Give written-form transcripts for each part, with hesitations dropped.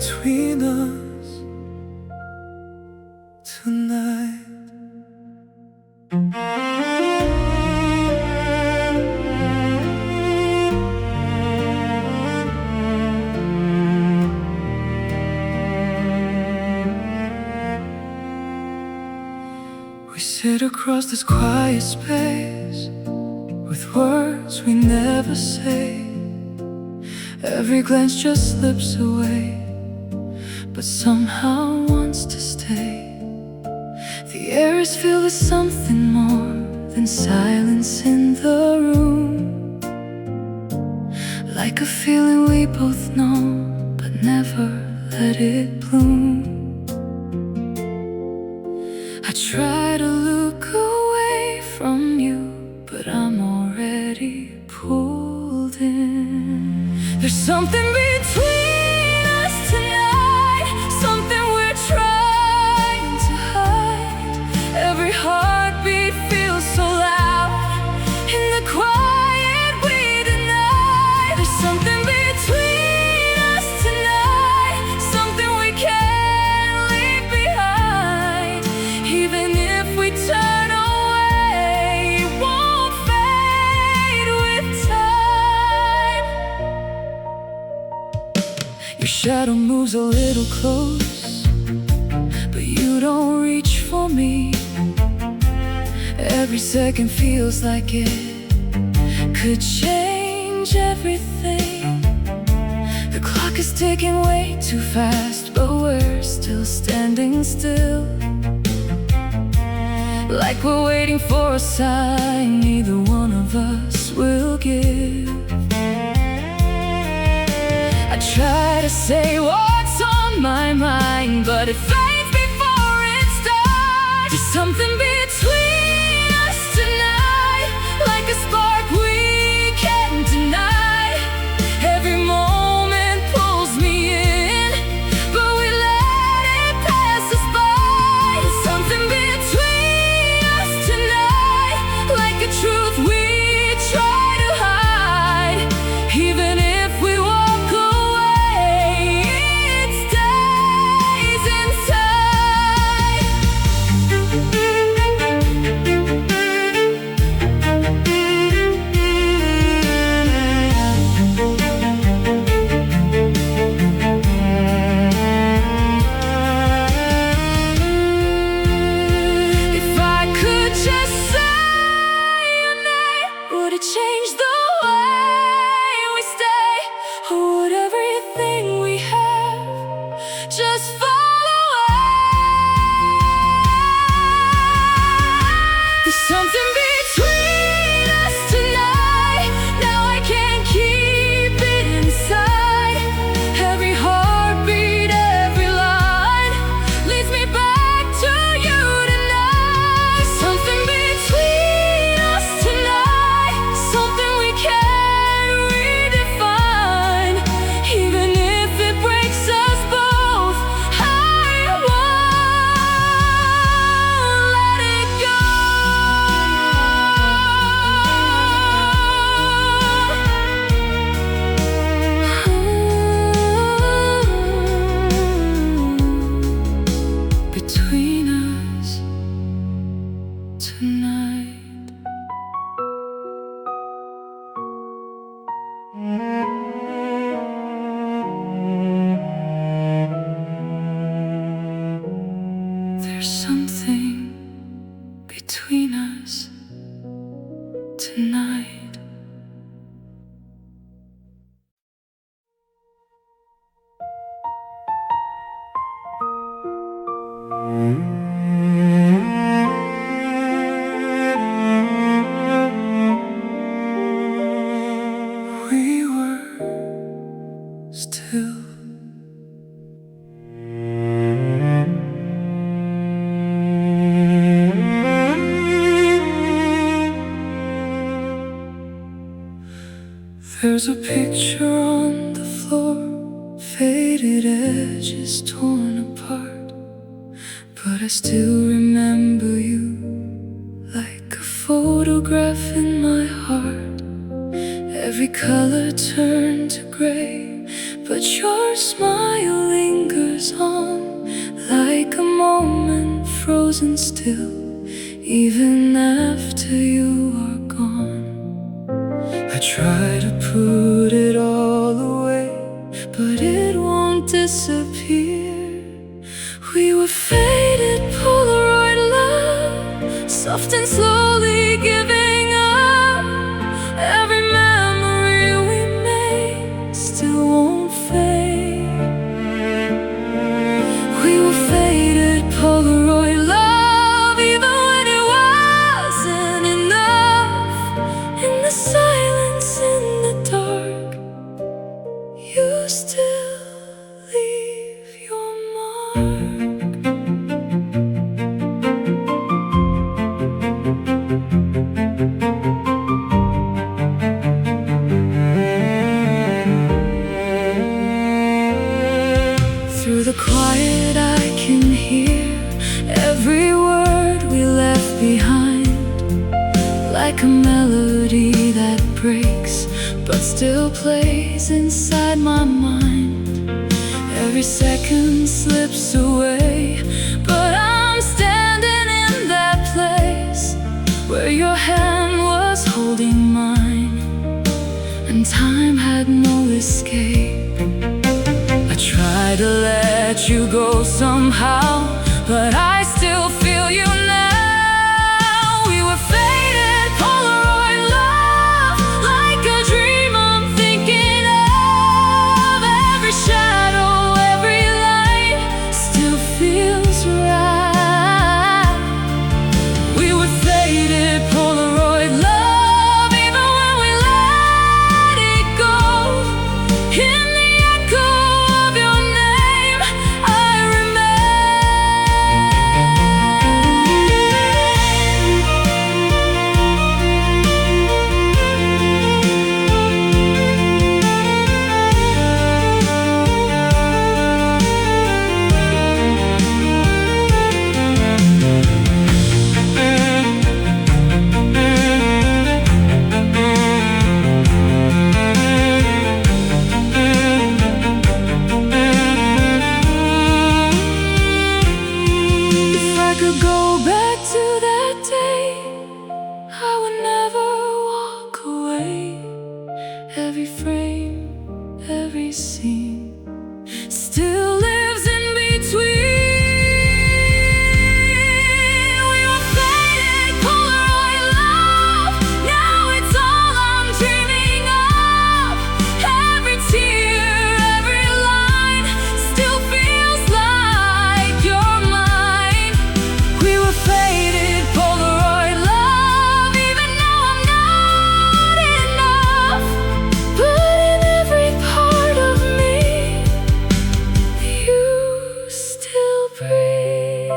between us tonight. We sit across this quiet space with words we never say. Every glance just slips away, but somehow wants to stay. The air is filled with something more than silence in the room, like a feeling we both know, but never let it bloom. I try to look away from you, but I'm already pulled in. There's something between us tonight, something we're trying to hide. Every heartbeat feels so loud in the quiet we deny. There's something between us tonight, something we can't leave behind. Even if we turn away, it won't fade with time. Your shadow moves a little close, but you don't reach for me. Every second feels like it could change everything. The clock is ticking way too fast, but we're still standing still, like we're waiting for a sign neither one of us will give. I try to say what's on my mind, but it fades before it starts. There's something between us tonight, like a spark we can't deny. Every moment pulls me in, but we let it pass us by. There's something between us tonight, like a truth we try to hide. Even if we walk away, it stays inside. If I could just say your name, would it change the way we stay? Or would everything we have just fall away? There's something between us tonight, now I can't keep it inside. Every heartbeat, every line leads me back to you tonight. There's something between us tonight, something we can't redefine. Even if it breaks us both, I won't let it go. Between us tonight. There's something between us tonight. We were still. There's a picture on the floor, faded edges torn apart, but I still remember you like a photograph in my heart. Every color turned to gray, but your smile lingers on like a moment frozen still, even after you are gone. I try to put it all away, but it won't disappear. We were faded Polaroid love, soft and slowly giving up. Every memory we made still won't fade. We were faded Polaroid love, even when it wasn't enough. In the silence, in the dark, you still leave your mark. Through the quiet I can hear every word we left behind, like a melody that breaks but still plays inside my mind. Every second slips away, but I'm standing in that place where your hand was holding mine, and time had no escape. I try to let you go somehow, but I still feel you now. We were faded Polaroid love, like a dream I'm thinking of. Every shadow, every light still feels right. We were faded Polaroid love, even when we let it go. In the echo of your name, I If I could go back to that day, I would never walk away. Every frame, every scene still lives in between. We were faded Polaroid love, now it's all I'm dreaming of. Every tear, every line still feels like you're mine. We were faded Polaroid love, even now I'm not enough. But in every part of me, you still breathe.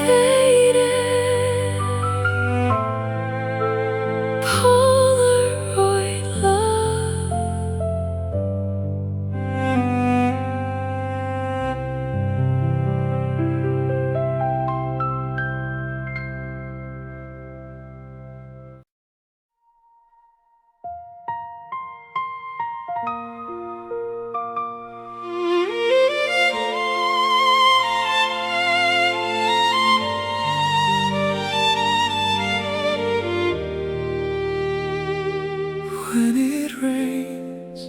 Faded Polaroid love. When it rains,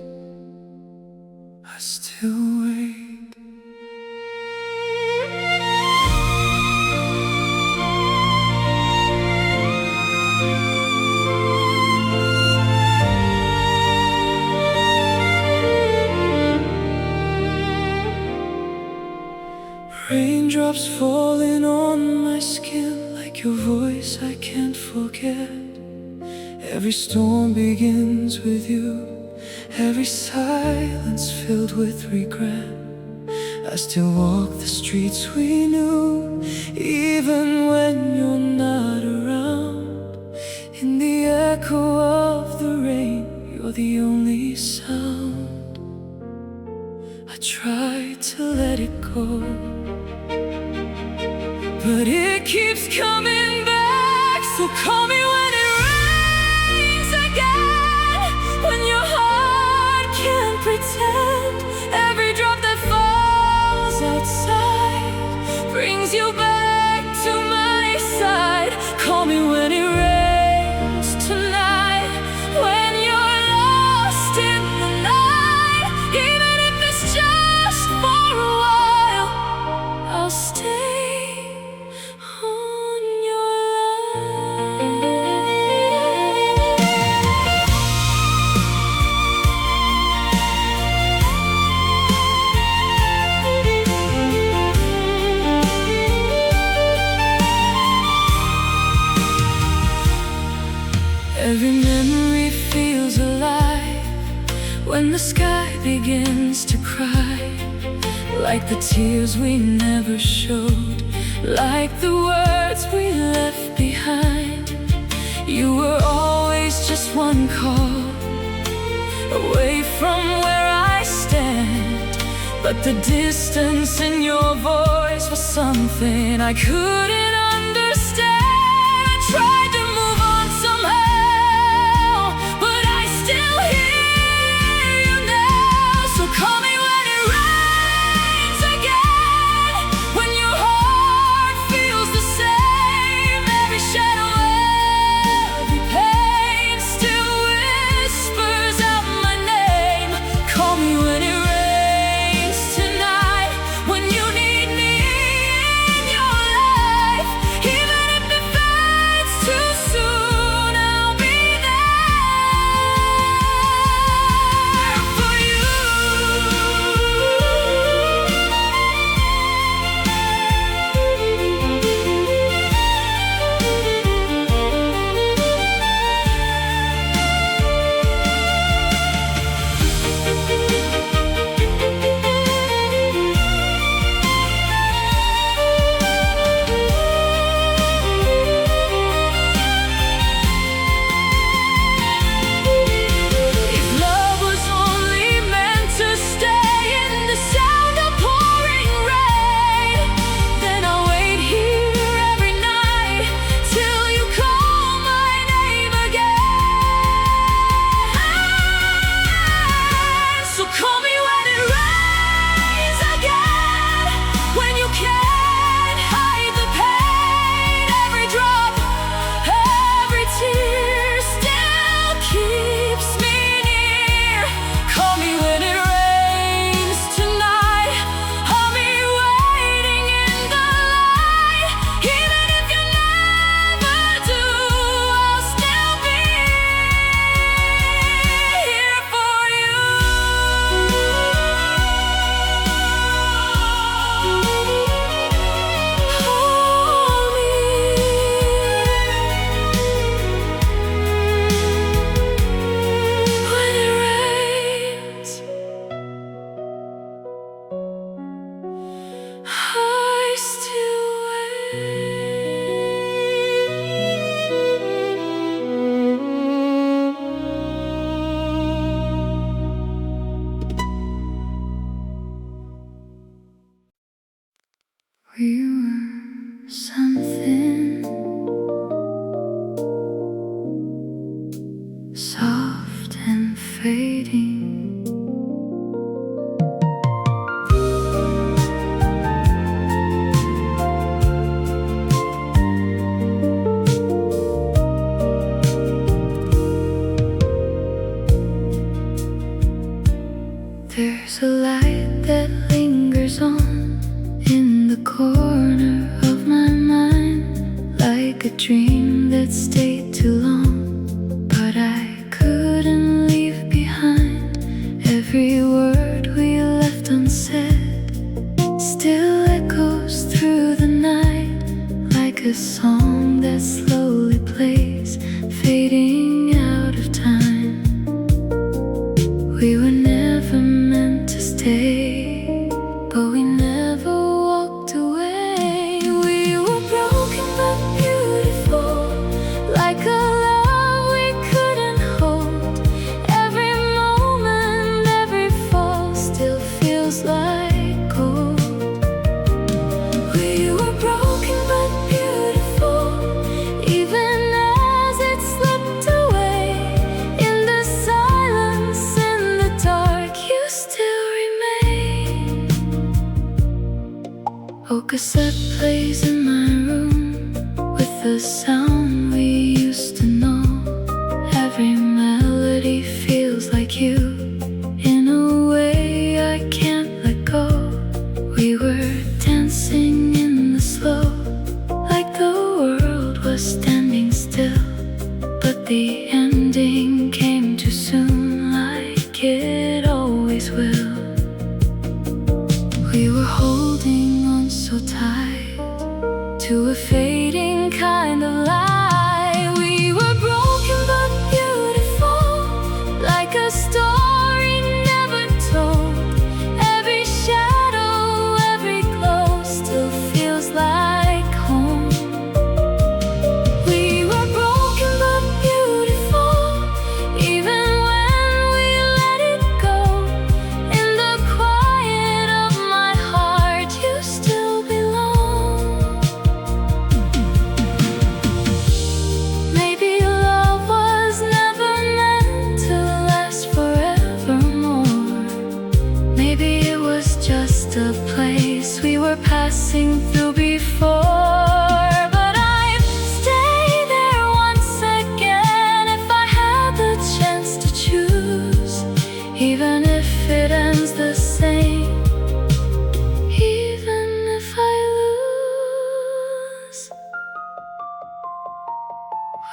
I still wait. Raindrops falling on my skin, like your voice I can't forget. Every storm begins with you, every silence filled with regret. I still walk the streets we knew, even when you're not around. In the echo of the rain, you're the only sound. I try to let it go, but it keeps coming back. So call me when it rains again, when your like the tears we never showed, like the words we left behind. You were always just one call away from where I stand, but the distance in your voice was something I couldn't understand. I tried to move on somehow, but I still hear you now. So call me when it rains again, when your heart feels the same. Every shadow, every pain still whispers out my name. Call me when it rains tonight, when you need me in your life. Even if it fades too soon, I'll be there for you. If love was only meant to stay in the sound of pouring rain, then I'll wait here every night till you call my name again. So call me when it rains again, when you can't hide the pain. Every drop, every tear still keeps me near. Call me when it rains tonight, I'll be waiting in the light. Even if you never do, I'll still be here for you. Hold me when it rains. I still wait. We were something soft and fading. There's a light that lingers on in the corner of my mind, like a dream that stayed too long, but I couldn't leave behind. Every word we left unsaid still echoes through the night, like a song that slowly plays, fading out of time. We were never meant to stay, but we never walked away. We were broken but beautiful, like a love we couldn't hold. Every moment, every fall still feels like gold. We were broken but beautiful, even as it slipped away. In the silence, in the dark, you still remain. Oh, cassette plays in my room with the sound we used to know. Every melody feels like you, in a way I can't let go. We were dancing in the slow, like the world was standing still, but the ending came too soon, like it always will. We were holding on so tight to a fading kind of lie. We were broken but beautiful, like a story never told. Every shadow, were passing through before, but I'd stay there once again if I had the chance to choose, even if it ends the same, even if I lose.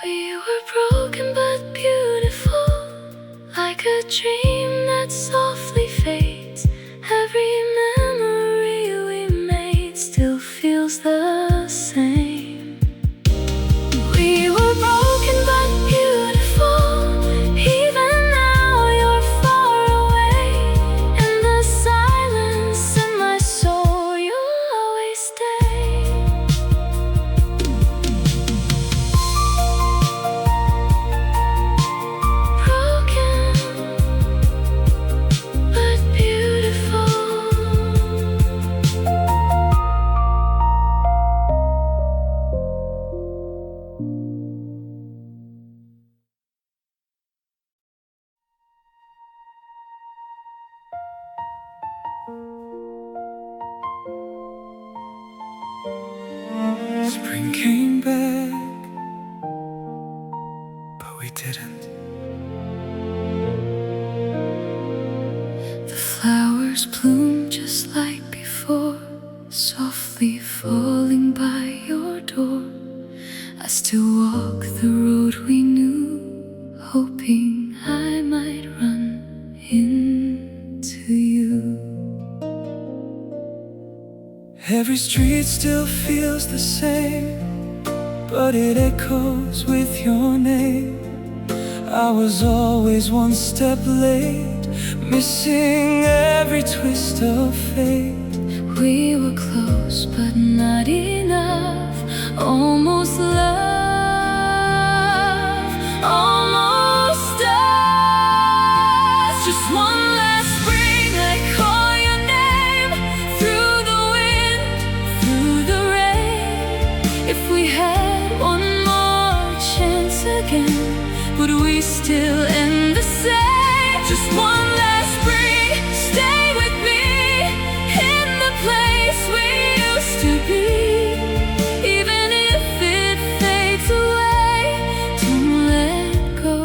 We were broken but beautiful, like a dream that softly fades. Every memory we made still feels the same. We were broken but beautiful, even now you're far away. In the silence in my soul, you'll always stay. Broken but beautiful. Spring came back, but we didn't. The flowers bloom just like before, softly falling by your door. I still walk the road we knew, hoping I might run into you. Every street still feels the same, but it echoes with your name. I was always one step late, missing every twist of fate. We were close but not enough, almost love, almost us. Just one last spring I call your name, through the wind, through the rain. If we had one more chance again, would we still end the same? Just one last spring, stay with me in the place we used to be. Even if it fades away, don't let go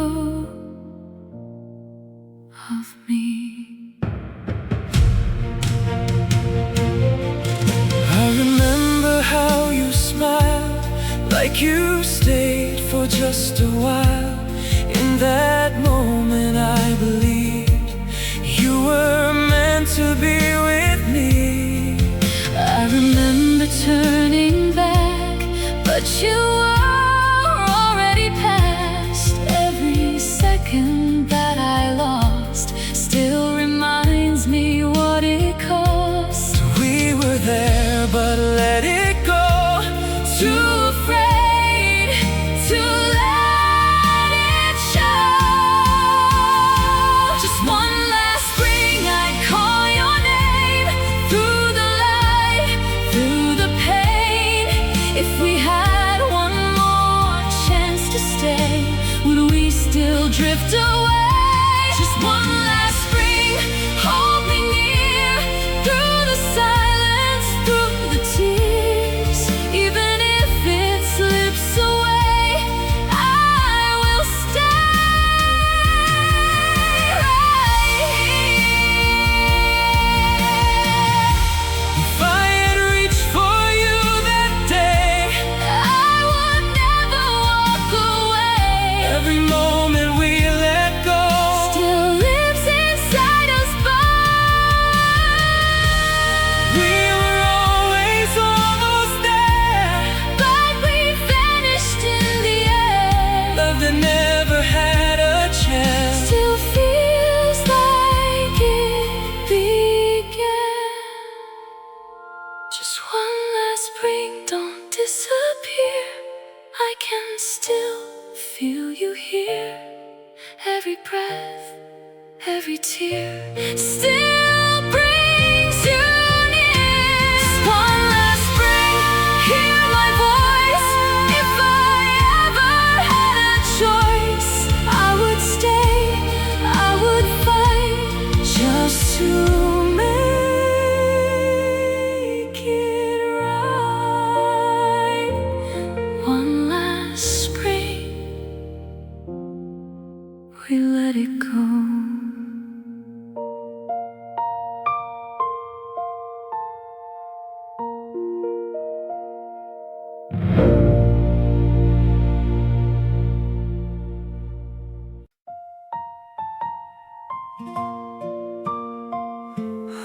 of me. I remember how you smiled, like you stayed for just a while. In that moment I believed you were meant to be with me. I remember turning back, but you were already past. Every second that I lost still reminds me what it cost. We were there, but let it go. Too afraid to let it show. Just one last spring I call your name, through the light, through the pain. If we had one more chance to stay, would we still drift away? Just one last spring, hold me near, through the silence, through the tears. Even if it slips away, I will stay right here. If I had reached for you that day, I would never walk away. every moment we let go Still lives inside us both. we were always almost there. But we vanished in the air. Love that never had a chance. Still feels like it began. Just one last spring, don't disappear. I can still feel you here. Every breath, every tear still brings you near. Just one last spring, hear my voice. If I ever had a choice, I would stay, I would fight, just to make it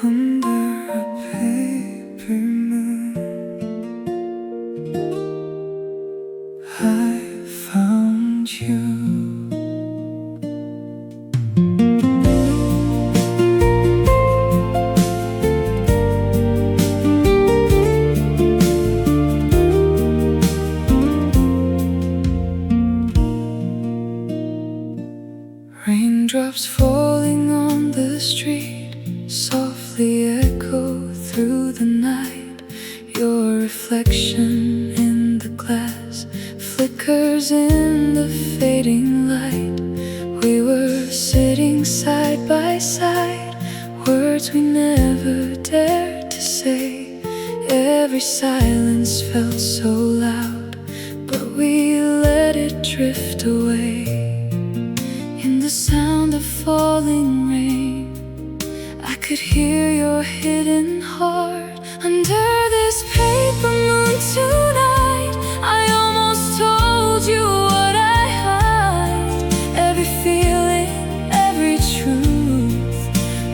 Under a paper moon, I found you. Raindrops falling on the street softly echo through the night. Your reflection in the glass flickers in the fading light. We were sitting side by side, words we never dared to say. Every silence felt so loud, but we let it drift away. In the sound of falling rain, I could hear your hidden heart. Under this paper moon tonight, I almost told you what I hide. Every feeling, every truth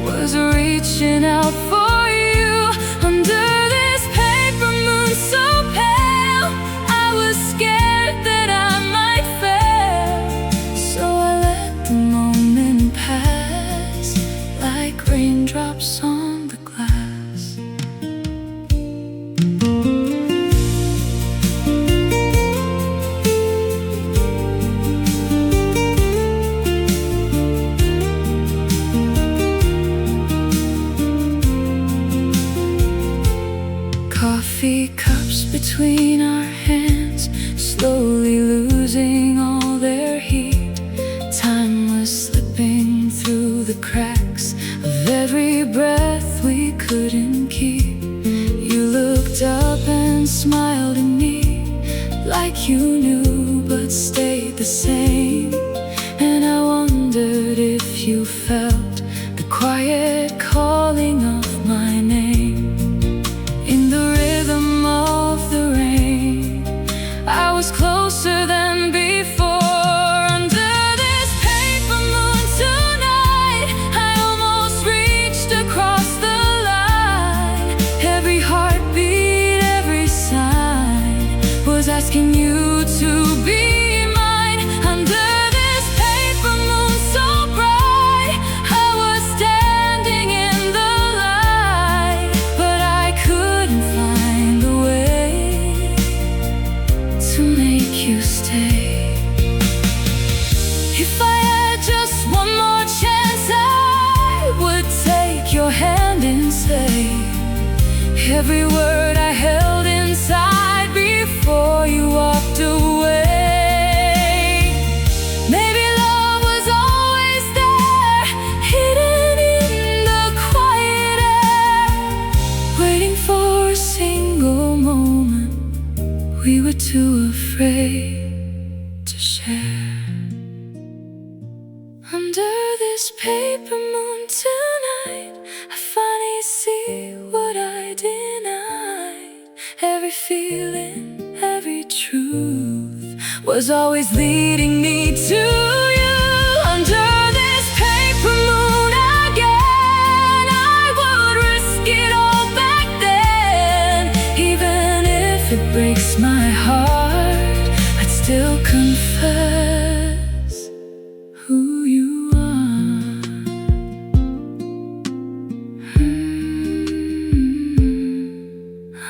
was reaching out for you. Under this paper moon so pale, I was scared that I might fail. So I let the moment pass like raindrops on the glass. Coffee cups between our hands, slowly losing all their heat. Time was slipping through the cracks of every breath we couldn't keep. You looked up and smiled at me like you knew but stayed the same. And I wondered if you felt the quiet calling of my name. In the rhythm of the rain, I was closer than before. Under this paper moon tonight, I almost reached across the line. Every heartbeat, every sign was asking you to be mine. Under this paper moon so bright, I was standing in the light, but I couldn't find a way to make you stay. If I had just one more chance, I would take your hand and say every word I held inside before you walked away. Maybe love was always there, hidden in the quiet air, waiting for a single moment we were too afraid to share. Under this paper moon tonight, I finally see what I denied. Every feeling, every truth was always leading me to you. Under this paper moon again, I would risk it all back then. Even if it breaks my heart, I'd still confess who you are.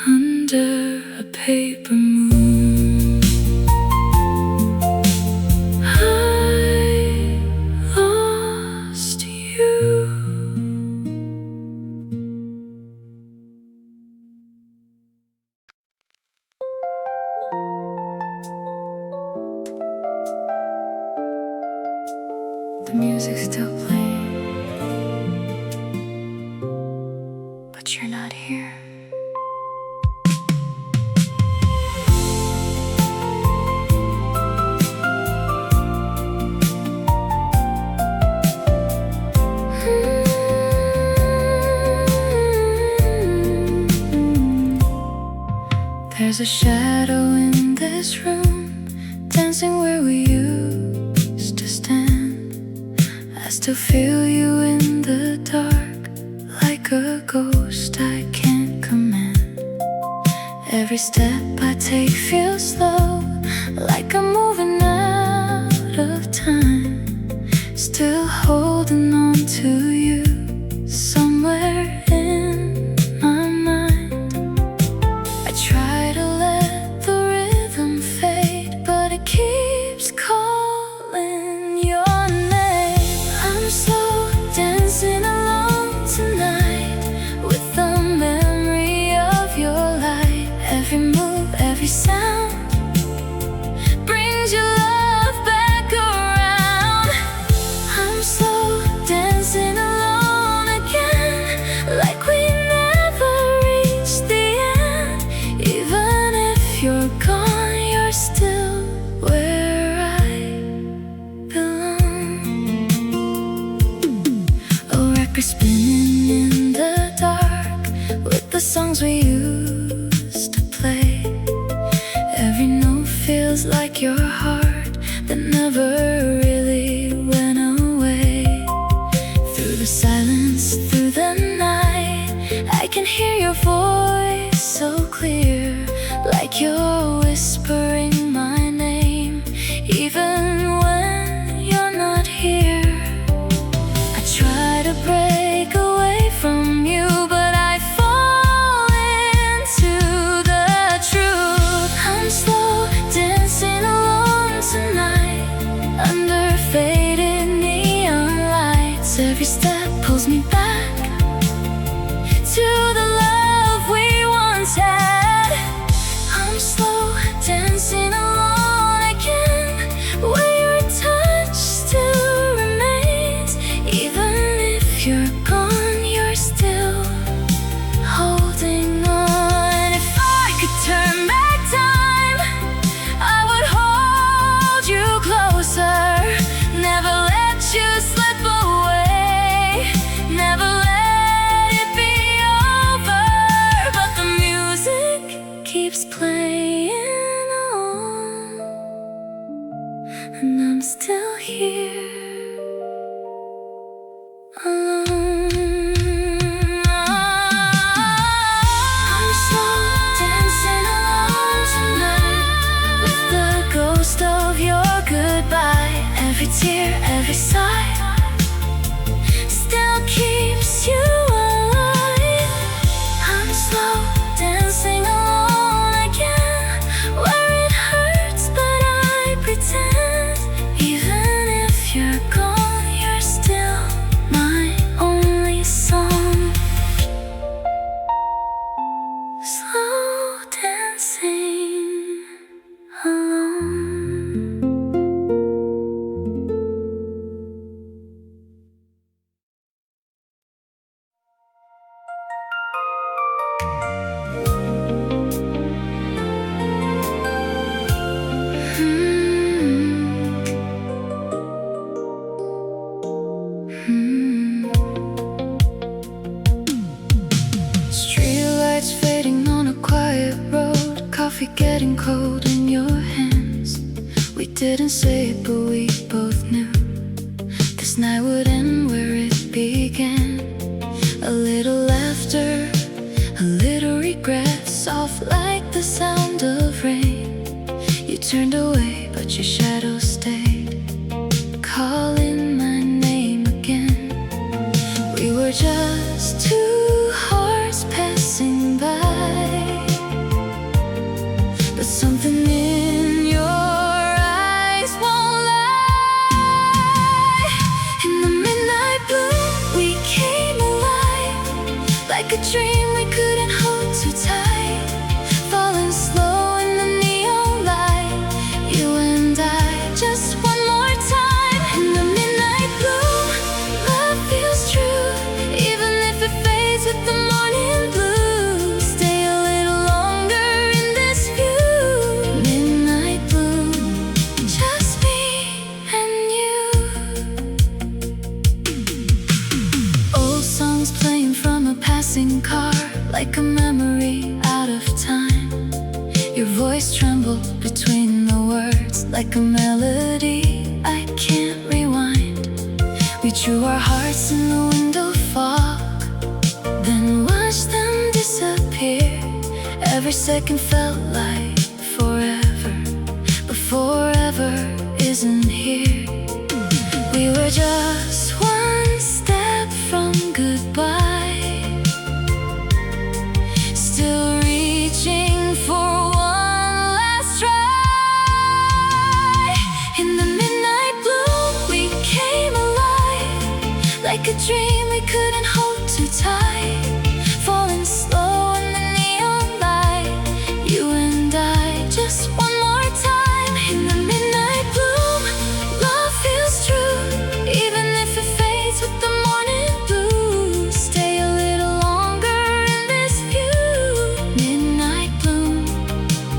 Under a paper moon, I lost you. The music's still playing, but you're not here. There's a shadow in this room, dancing where we used to stand. I still feel you in the dark, like a ghost I can't command. Every step I take feels slow, like I'm moving out of time. Still holding on to you, somewhere in my mind. I try to let the rhythm fade, but it keeps calling your name. I'm slow dancing alone tonight, with the memory of your light. Every move, every sound brings your love back around. I'm slow dancing alone again, like we never reached the end. Even if you're gone, you're still where I belong. A record spinning in the dark, with the songs we used to play. Every note feels like your heart that never really went away. Through the silence, through the night, I can hear your voice so clear, like you're whispering my name, even when you're not here. I try to break away from you, but I fall into the truth. I'm slow dancing alone tonight, under faded neon lights. Every step pulls me back to the love we once had. I'm slow dancing alone again, where your touch still remains. Even if you're gone, you're still holding on. If I could turn back time, I would hold you closer, never let you slip away, never let it be over. But the music keeps playing on, and I'm still here, alone. I'm slow dancing alone tonight, with the ghost of your goodbye. Every tear, every sigh still keeps you alive. I'm slow dancing alone again, where it hurts, but I pretend. Even if you're gone, you're still my only song. Slow dancing alone. Streetlights fading on a quiet road, coffee getting cold in your hands. We didn't say it, but we both knew this night would end where it began. A little laughter, a little regret, soft like the sound of rain. You turned away, but your shadow stayed, calling my name again. We were just two hearts passing by, but something in your eyes won't lie. In the midnight blue, we came alive, like a dream we couldn't hold too tight. Falling slow in the neon light, you and I, just one Your voice trembled between the words like a melody I can't rewind. We drew our hearts in the window fog, then watched them disappear. Every second felt like forever, but forever isn't here. We were just one step from goodbye, still reaching for one last try. In the midnight bloom we came alive, like a dream we couldn't hold too tight. Falling slow in the neon light, you and I, just one more time. In the midnight bloom, love feels true, even if it fades with the morning blue. Stay a little longer in this view. Midnight bloom,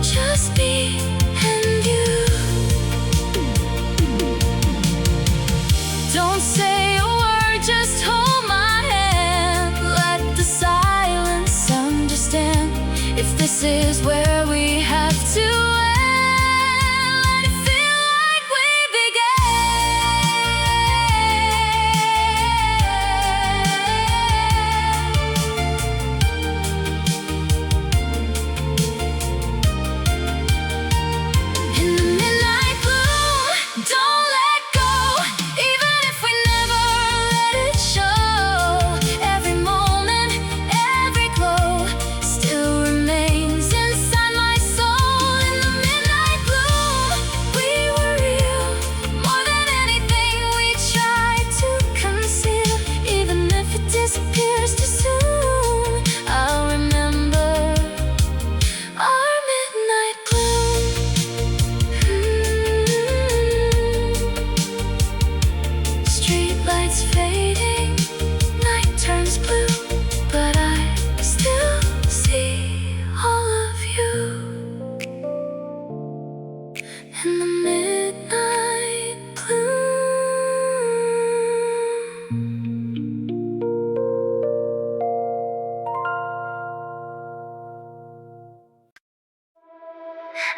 just me and you. Don't say a word, just hold my hand. Let the silence understand. If this is where we have to end, let it feel like we began. In the midnight bloom, don't let go, even if we never let it show. Every moment, every glow still remains inside my soul. In the midnight bloom, we were real, more than anything we tried to conceal. Even if it disappears too soon, I'll remember our midnight gloom. Street lights fading, night turns blue, but I still see all of you. In the midnight gloom.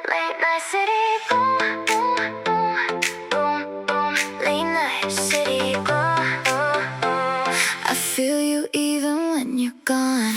Late night city boom, boom, boom, boom, boom. Late night city boom, boom, boom. I feel you even when you're gone.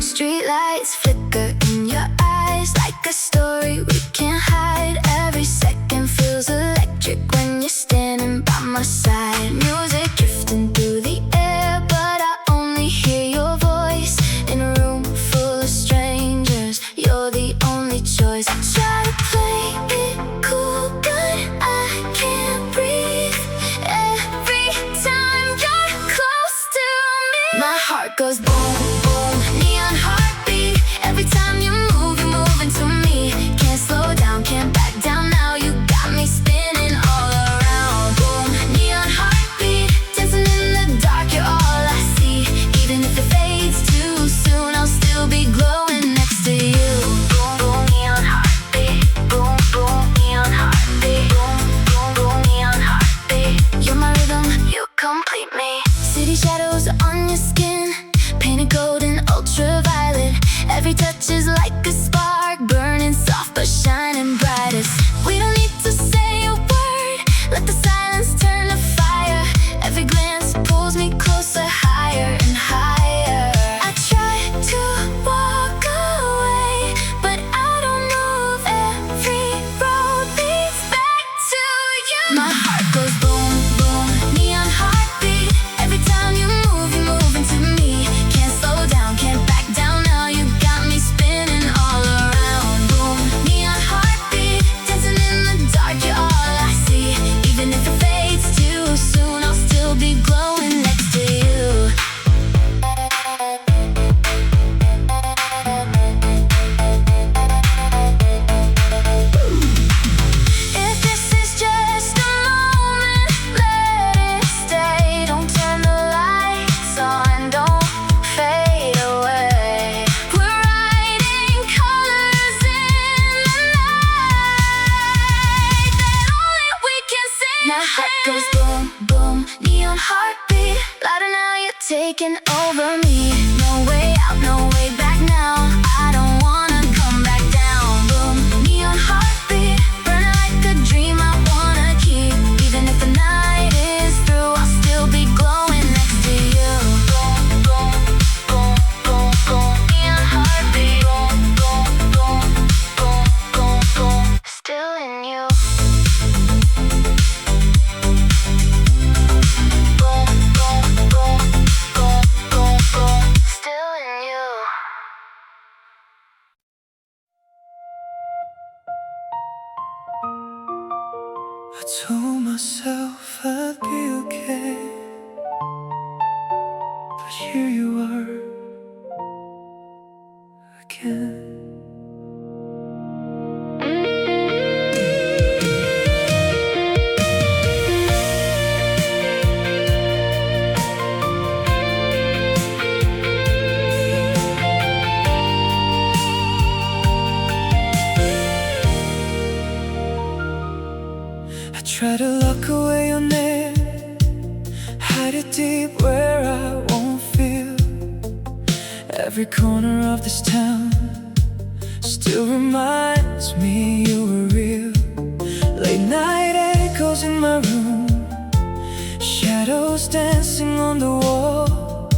Streetlights flicker in your eyes like a story we can't hide. Every second feels electric when you're standing by my side. Music drifting through the air, but I only hear your voice. In a room full of strangers, you're the only choice. I try to play it cool, but I can't breathe. Every time you're close to me, my heart goes boom, boom, neon heartbeat. Every time you move, you're moving to me. Can't slow down, can't back down now. You got me spinning all around. Boom, neon heartbeat, dancing in the dark, you're all I see. Even if it fades too soon, I'll still be glowing next to you. Boom, boom, neon heartbeat. Boom, boom, neon heartbeat. Boom, boom, boom, neon heartbeat. You're my rhythm, you complete me. City shadows on your skin, painted gold and ultraviolet. Every touch is like a spark, burning soft but shining brightest. We don't need to say a word, let the silence turn to fire. Every glance pulls me closer, higher and higher. I try to walk away, but I don't move. Every road leads back to you. My heart goes boom, boom, neon heartbeat. Every time you move, you're moving to me. Can't slow down, can't back down now. You got me spinning all around. Boom, neon heartbeat, dancing in the dark, you're all I see. Even if it fades too soon, I'll still be glowing next to you. If this is just a moment, let it stay. Don't turn the lights on, don't fade away. We're writing colors in the night that only we can see. My heart goes boom, boom, neon heartbeat. taking over me. No way out, no way back now. I don't wanna come back down. Boom, neon heartbeat, burning like a dream I wanna keep. Even if the night is through, I'll still be glowing next to you. Boom, boom, boom, boom, boom. Neon heartbeat, boom, boom, boom, boom, boom, boom. Still in you. Boom, boom, boom, boom, boom, boom. Still in you. I told myself I'd be okay, but here you are again. I try to lock away your name, hide it deep where I won't feel. Every corner of this town still reminds me you were real. Late night echoes in my room, shadows dancing on the wall.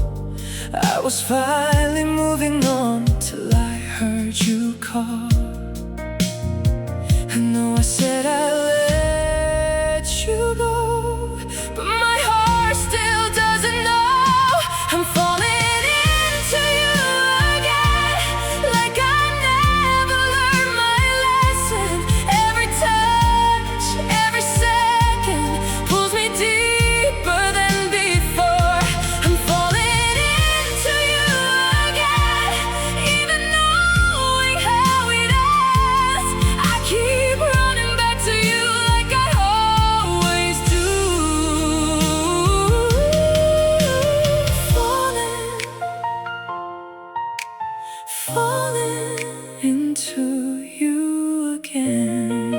I was finally moving on till I heard you call. I know I said I let you go, but my heart still doesn't know. I'm falling into you again, like I never learned my lesson. Every touch, every second pulls me deeper than before. I'm falling into you again, even knowing how it ends. I keep running back to you like I always do. Falling into you again.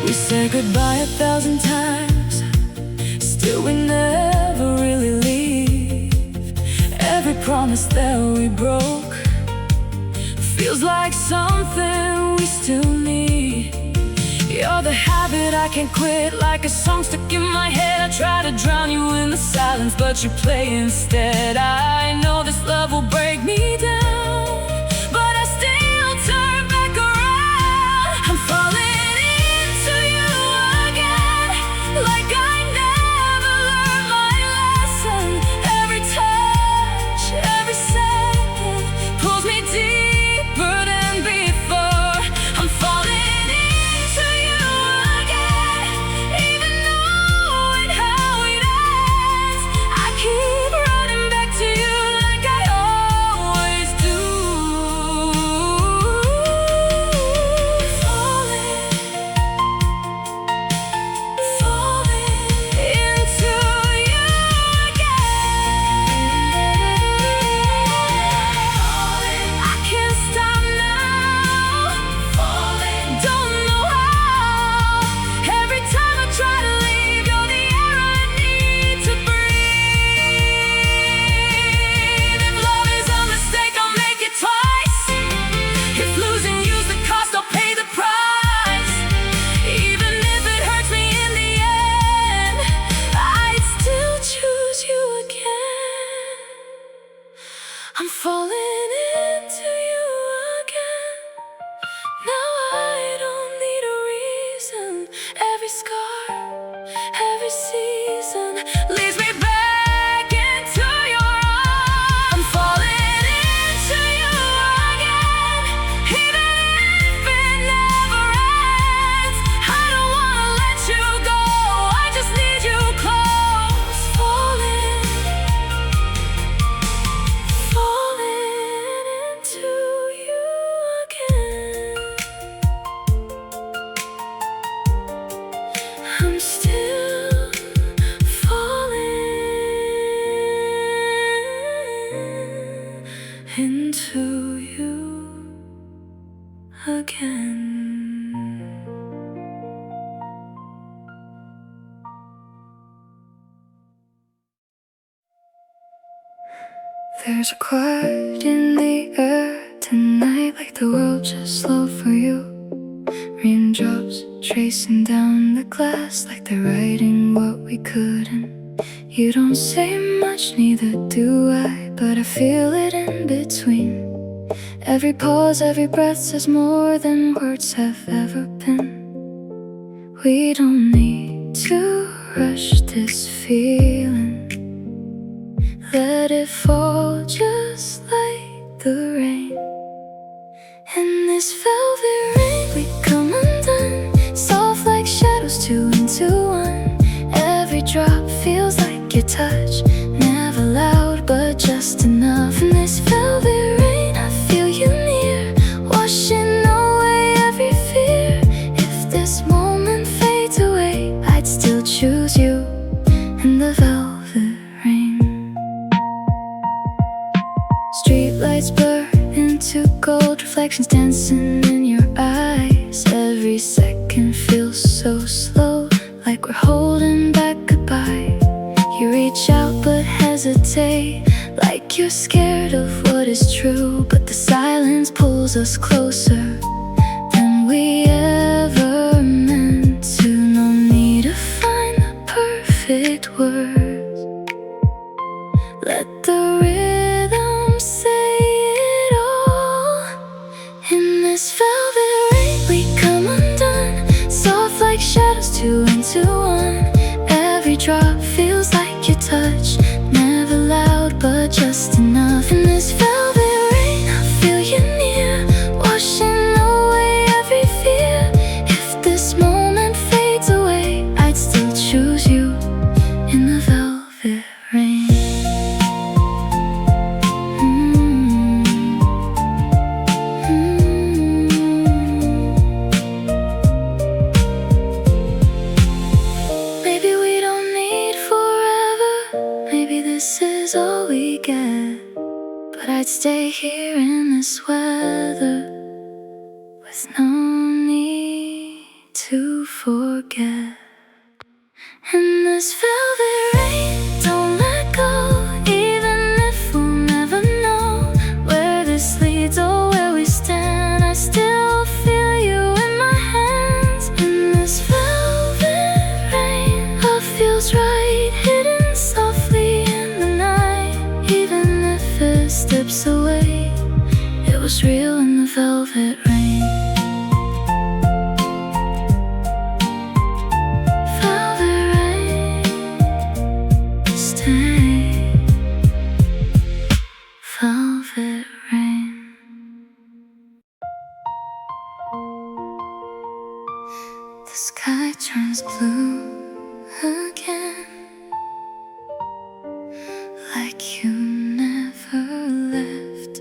We said goodbye 1,000 times, still we never really leave. Every promise that we broke feels like something we still need. You're the habit I can't quit, like a song stuck in my head. I try to drown you in the silence, but you play instead. I know this love will break me down, but I still turn back around. I'm falling into you again, like I never learned my lesson. Every touch, every second pulls me deeper than before. I'm falling into you again, even knowing how it ends. I keep running back to you like I always do. Falling into you again. I can't stop now. Don't know how. Every time I try to leave, you're the air I need to breathe. If love is a mistake, I'll make it twice. If losing you's the cost, I'll pay the price. Even if it hurts me in the end, I'd still choose you again. I'm falling into you again. Now I don't need a reason. Every scar, every season leads me back into your arms. I'm falling into you again, even if it never ends. I don't wanna let you go, I just need you close. Falling into you again. I'm still falling into you again. There's a quiet in the air tonight, like the world just slowed for you. Raindrops tracing down the glass, like they're writing what we couldn't. You don't say much, neither do I, but I feel it in between. Every pause, every breath says more than words have ever been. We don't need to rush this feeling. Let it fall just like the rain. In this velvet rain we come undone, soft like shadows, two into one. Every drop feels like your touch, never loud but just enough. In this velvet rain I feel you near, washing away every fear. If this moment fades away, I'd still choose you in the velvet rain. Streetlights blur into gold, reflections dancing in your eyes. Every second feels so slow, like we're holding back goodbye. You reach out but hesitate, like you're scared of what is true. But the silence pulls us closer than we ever meant to. No need to find the perfect words, let the rhythm say it all. In this velvet rain we come undone, soft like shadows, two into one. Every drop feels like your touch, never loud but just enough. In this velvet rain I feel you near, washing away every fear. If this moment fades away, I'd still choose you in the velvet rain. Maybe we don't need forever, maybe this is all we get. But I'd stay here in this weather with no need to forget. In this velvet rain, don't let go, even if we'll never know where this leads or where we stand. I still feel you in my hands. In this velvet rain, love feels right, hidden softly in the night. Even if it steps away, it was real in the velvet rain. Velvet rain, stay. Velvet rain. The sky turns blue again, like you never left.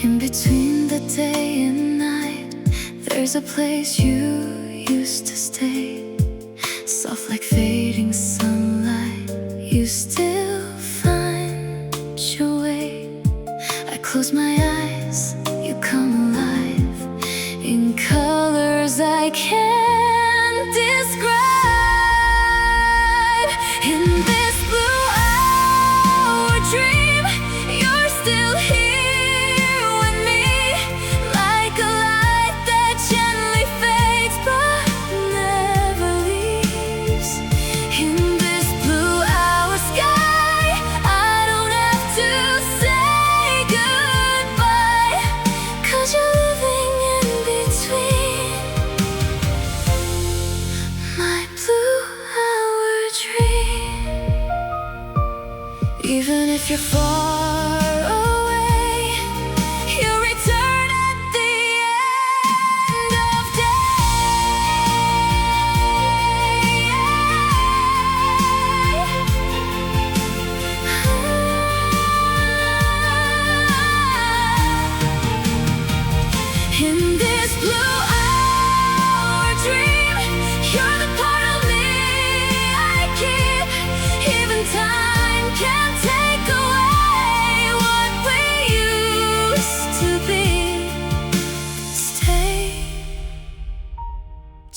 In between the day and night, there's a place you used to stay. Soft like fading sunlight, you still find your way. I close my eyes, you come alive in colors I can't describe. In this blue hour dream, you're still here with me, like a light that gently fades but never leaves. In this blue hour sky, I don't have to say goodbye, 'cause you're living in between my blue hour dream. Even if you're far away, you return at the end of day. In this blue hour dream, you're the part of me I keep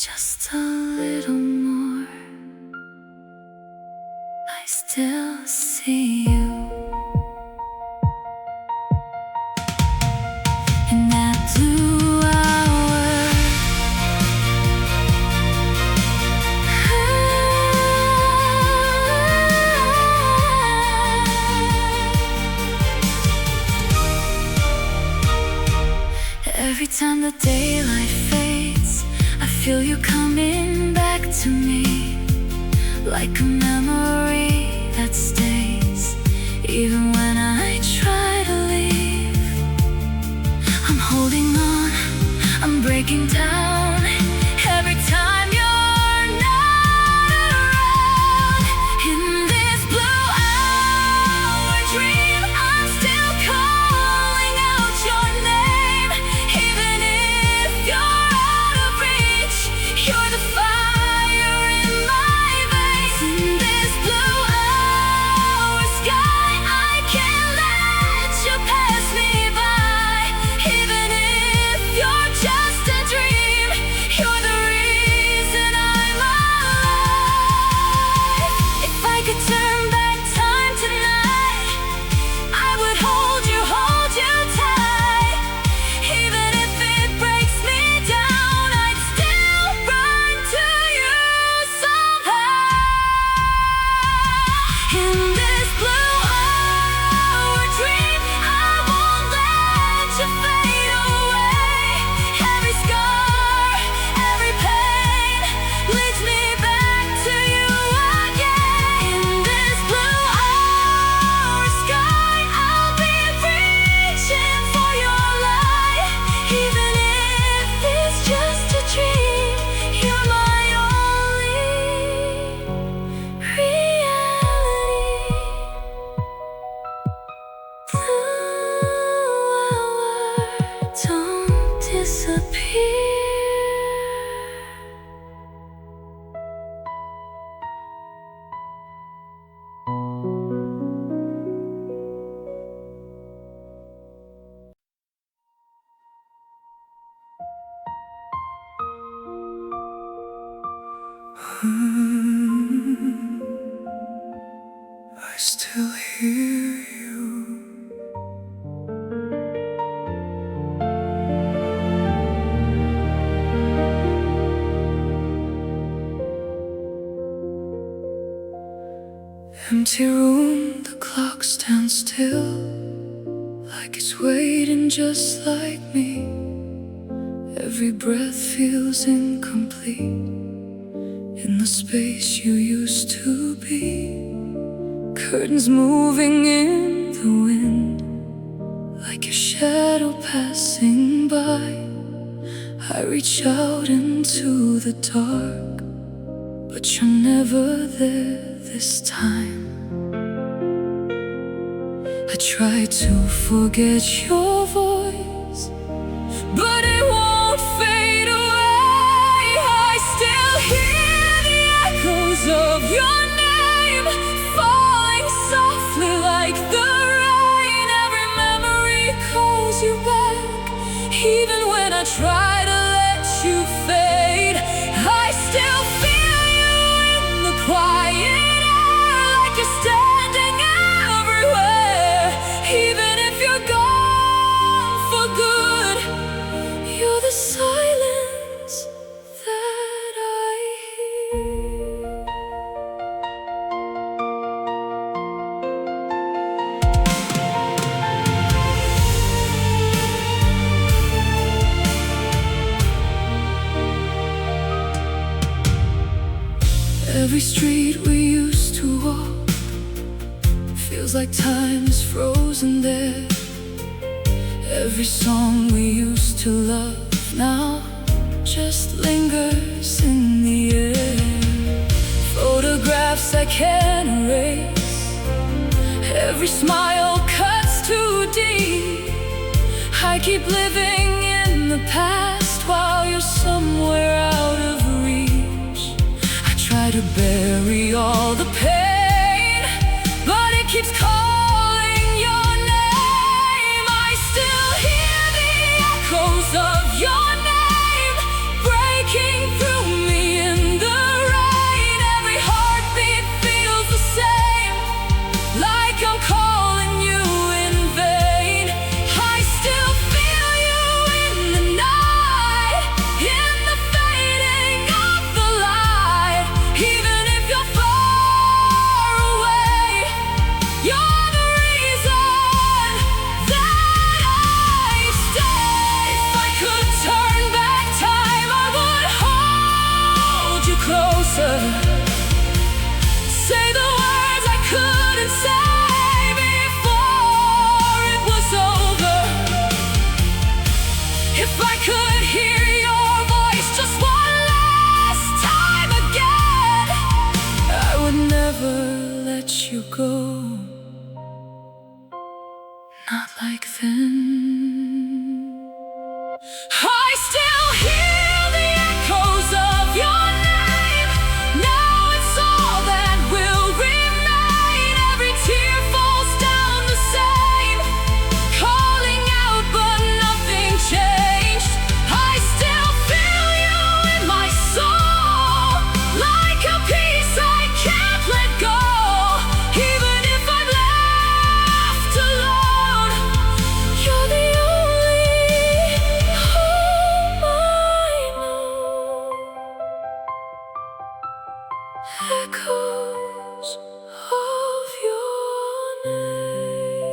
Just a little more. I still see you in that blue hour. Every time the daylight fades, I feel you coming back to me, like a memory that stays, even when I try to leave. I'm holding on, I'm breaking down, every time you're not around. In this blue hour dream, I'm still calling out your name, even if you're out of reach. You're the fire in my veins. In this blue hour sky, I can't let you pass me by. Even if you're just a dream, you're the reason I'm alive. If I could turn back time tonight, I would hold you tight. Even if it breaks me down, I'd still run to you somehow. In this blue hour dream, I won't let you fade away. Every scar, every pain leads me back to you again. In this blue hour sky, I'll be reaching for your light. Even if it's just a dream, you're my only reality. Blue hour, don't disappear. I still hear you. Empty room, the clock stands still, like it's waiting just like me. Every breath feels incomplete in the space you used to be. Curtains moving in the wind, like your shadow passing by. I reach out into the dark, but you're never there this time. I try to forget your voice, but it won't fade away. I still hear the echoes of your name falling softly like the rain. Every memory calls you back, even when I try to let you fade. I still feel you in the quiet air, like you're standing everywhere. Even if you're gone for good, you're the silence that I hear. Every street we used to walk feels like time is frozen there. Every song we used to love now just lingers in the air. Photographs I can't erase, every smile cuts too deep. I keep living in the past while you're somewhere out of reach. I try to bury all the pain, but it keeps calling your name. I still hear the echoes of your name breaking through like then. I still hear the echoes of your name. Now it's all that will remain. Every tear falls down the same, calling out but nothing changed. I still feel you in my soul, like a piece I can't let go. Even if I'm left alone, you're the only home I know. Echoes of your name.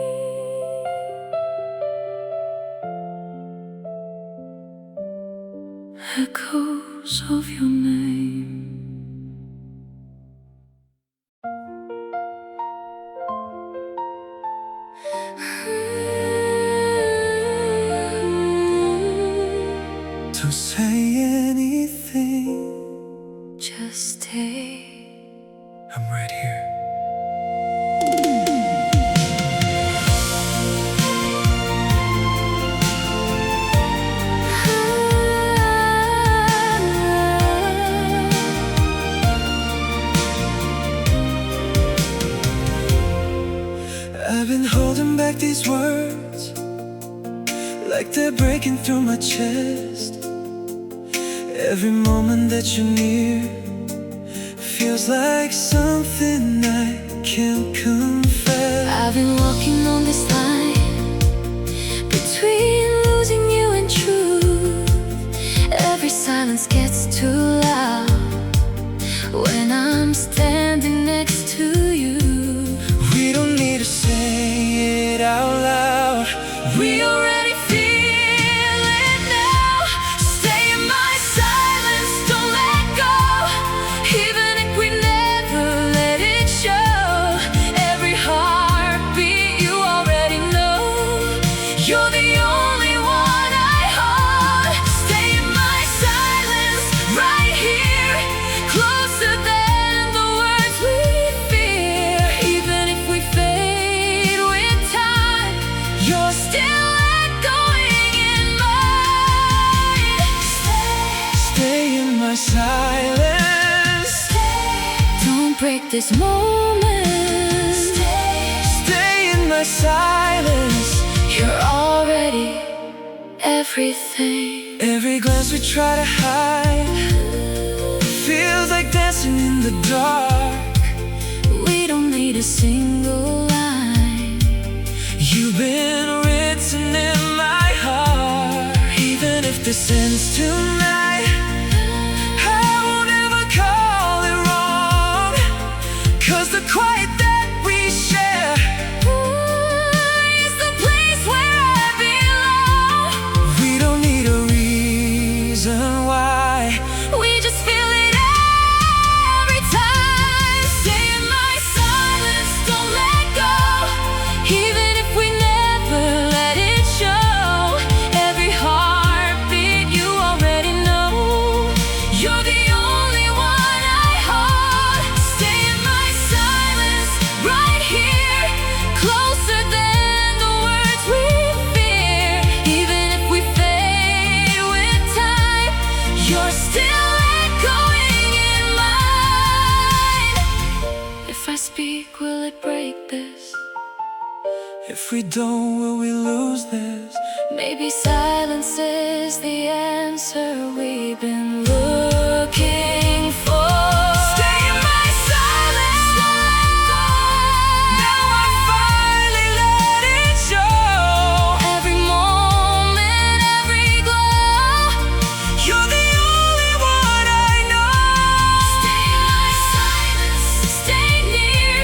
Echoes of your name. Don't say anything, Just stay. I'm right here. I've been holding back these words like they're breaking through my chest. Every moment that you're near feels like something I can't confess. I've been walking on this line between losing you and truth. Every silence gets too loud when I'm standing next to you. We don't need to say it out loud. We already feel it now. Stay in my silence, don't let go. Even if we never let it show. Every heartbeat you already know. You're the only one I hold. Stay in my silence, right here, closer than the words we fear. Even if we fade with time, you're still echoing in mine. Stay in my silence. Don't break this moment. Stay in my silence. You're already everything. Every glance we try to hide feels like dancing in the dark. We don't need a single line. You've been written in my heart. Even if this ends tonight, I won't ever call it wrong. 'Cause the quiet that we share Is the place where I belong. we don't need a reason why. We just feel it every time. Stay in my silence, don't let go. Even if we never let it show. Every heartbeat you already know. You're the only one I hold. Stay in my silence, right here, closer than the words we fear. Even if we fade with time, you're still echoing in mine. If I speak, will it break this? If we don't, will we lose this? Maybe silence is the answer we've been looking for. Stay in my silence. Now I finally let it show. Every moment, every glow. You're the only one I know. Stay in my silence, stay near.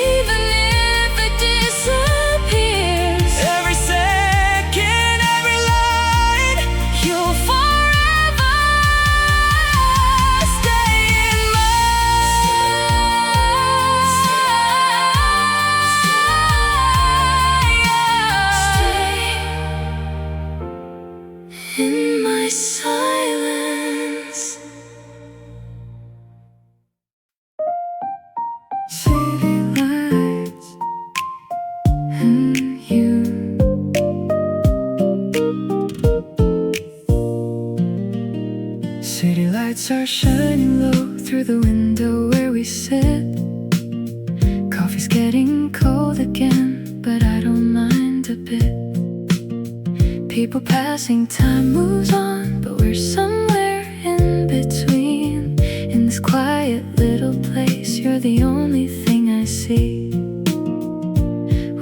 Even if it disappears. Every second, every line. Lights are shining low through the window where we sit. Coffee's getting cold again, but I don't mind a bit. People passing, time moves on, but we're somewhere in between. In this quiet little place, you're the only thing I see.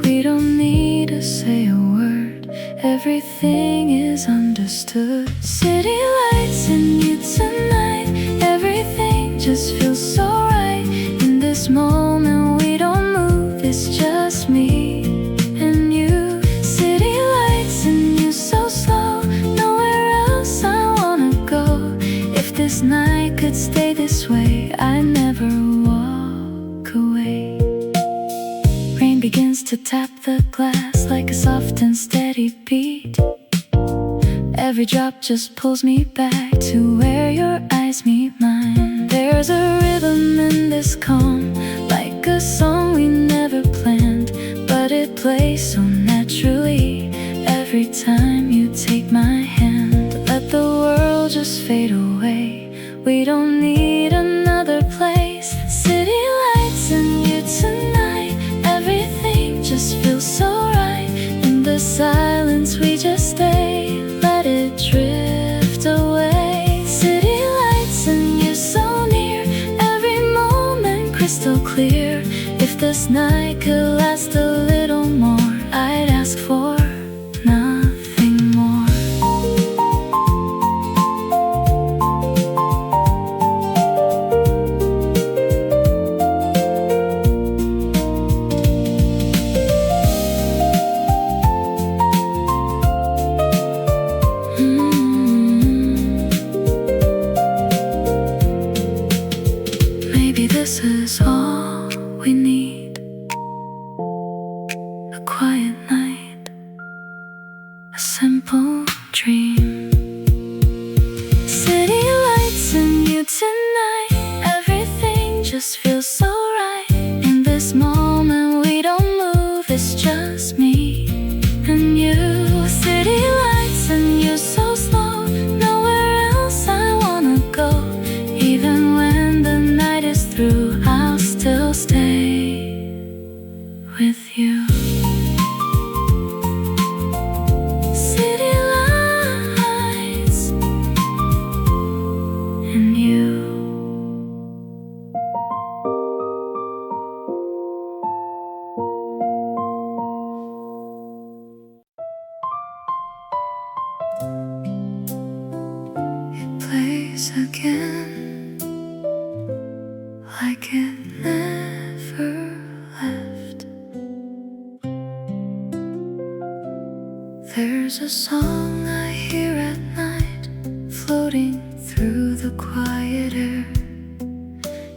We don't need to say a word, everything is understood. City lights and you tonight, everything just feels so right. In this moment we don't move, it's just me and you. City lights and you so slow, nowhere else I wanna go. If this night could stay this way, I'd never walk away. Rain begins to tap the glass like a soft and steady beat. Every drop just pulls me back to where your eyes meet mine. There's a rhythm in this calm, like a song we never planned, but it plays so naturally every time you take my hand. Let the world just fade away, we don't need another place. City lights and you tonight, everything just feels so right. In the silence we just stay, let it drift away. City lights and you so near, every moment crystal clear. If this night could last a little more, I'd ask for nothing more. Maybe this is all we need, a quiet night, a simple dream. City lights and you tonight, everything just feels so right. In this moment we don't move, it's just me and you. City lights and you so slow, nowhere else I wanna go. Even when the night is through, I'll still stay with you. City lights and you. It plays again, like it never left. There's a song I hear at night, floating through the quiet air.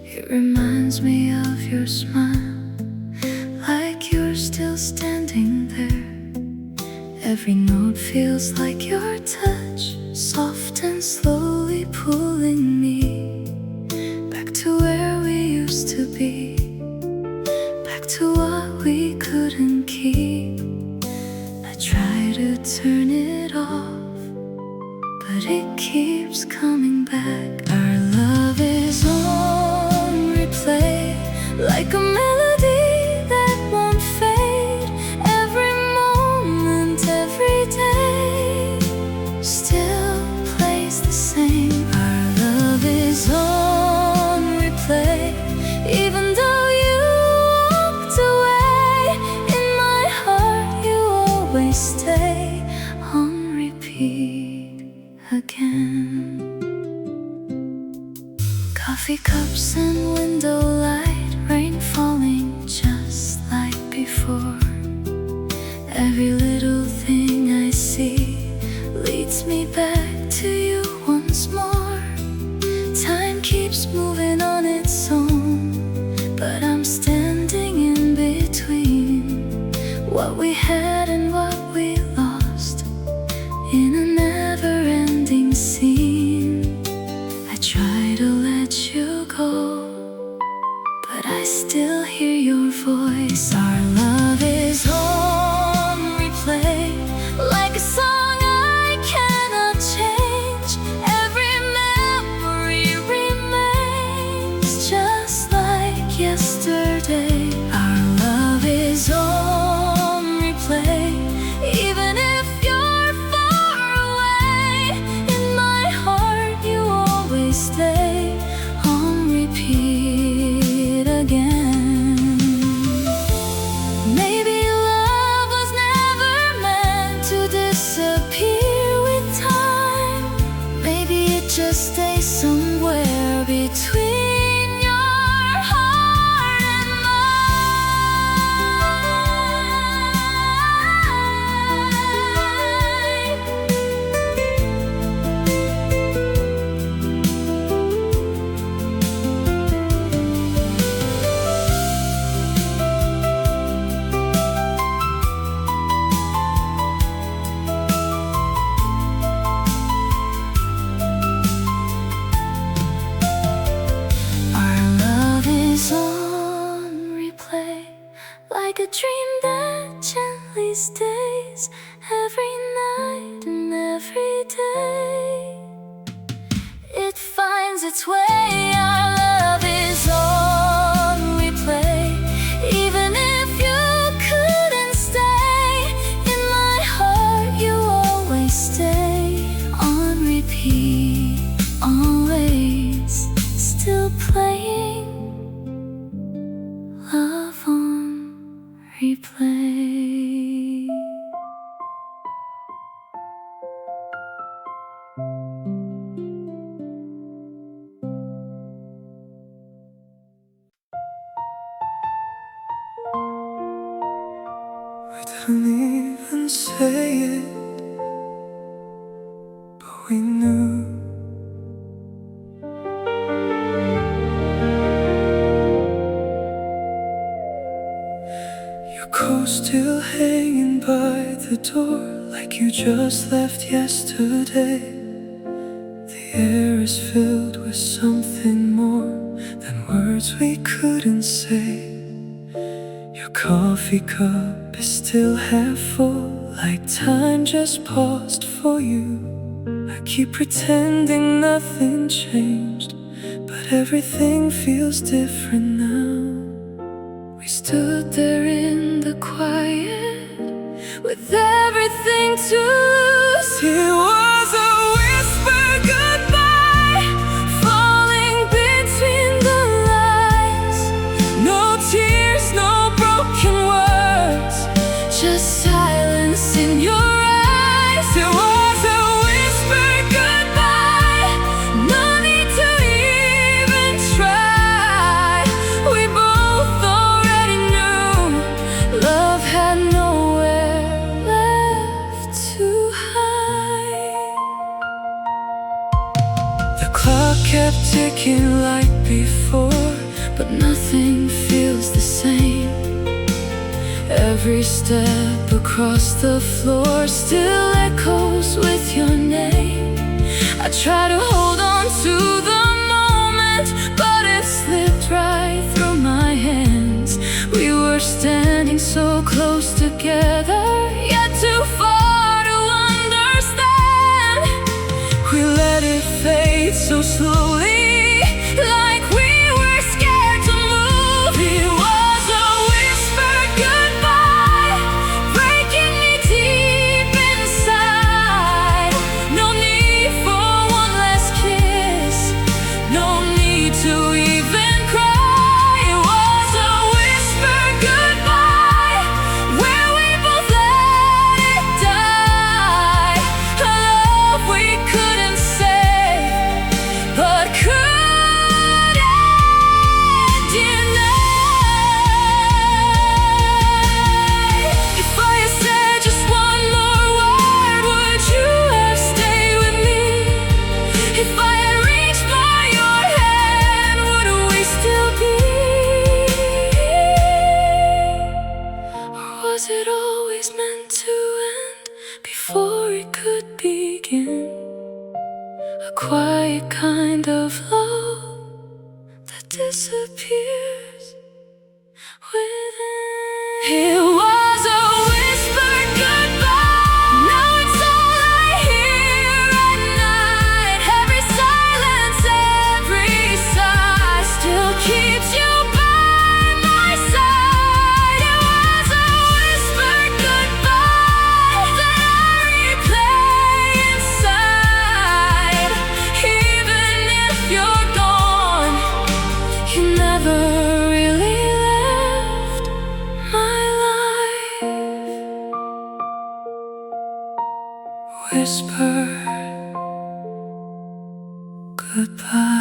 It reminds me of your smile, like you're still standing there. Every note feels like your touch, soft and slowly pulling me back to where we used to be, back to what we couldn't keep. I try to turn it off, but it keeps coming back. Our love is on replay, like a melody that won't fade. Every moment, every day, still plays the same. Our love is on replay, even though you walked away. In my heart you always stay, on repeat again. Coffee cups and window light, rain falling just like before. Every little thing I see leads me back to you once more. Time keeps moving on its own, but I'm standing in between what we had and what we lost, in a never-ending scene. I try to let you go, but I still hear your voice. Our love is on replay, like a song I cannot change. Every memory stay on repeat again. Maybe love was never meant to disappear with time. Maybe it just stays somewhere between your heart and like a dream that gently stays every night and every day. It finds its way, our love is on replay. Even if you couldn't stay in my heart, you always stay on repeat, always still playing love on replay. We didn't even say it, but we knew. Your coat still hanging by the door, like you just left yesterday. The air is filled with something more than words we couldn't say. Your coffee cup is still half full, like time just paused for you. I keep pretending nothing changed, but everything feels different now. We stood there in the quiet, with everything to say. It was a whisper goodbye, falling between the lines. No tears, no broken words, just silence in your eyes. It was a whisper goodbye, no need to even try. We both already knew love had nowhere left to hide. The clock kept ticking like before, but nothing feels the same. Every step across the floor still echoes with your name. I try to hold on to the moment, but it slipped right through my hands. We were standing so close together, yet too far to understand. We let it fade so slowly, like we were scared to move. It was a whisper goodbye, breaking me deep inside. No need for one last kiss, no need to even cry. It was a whisper goodbye, where we both let it die. A love we couldn't say, but couldn't deny. If I had said just one more word, would you have stayed with me? If I had reached for your hand, would we still be? Or was it always meant to end before it could begin? A quiet kind of love that disappears within. It was a whisper goodbye, now it's all I hear at night. Every silence, every sigh still keeps you by my side. It was a whisper goodbye that I replay inside. Even if whisper goodbye.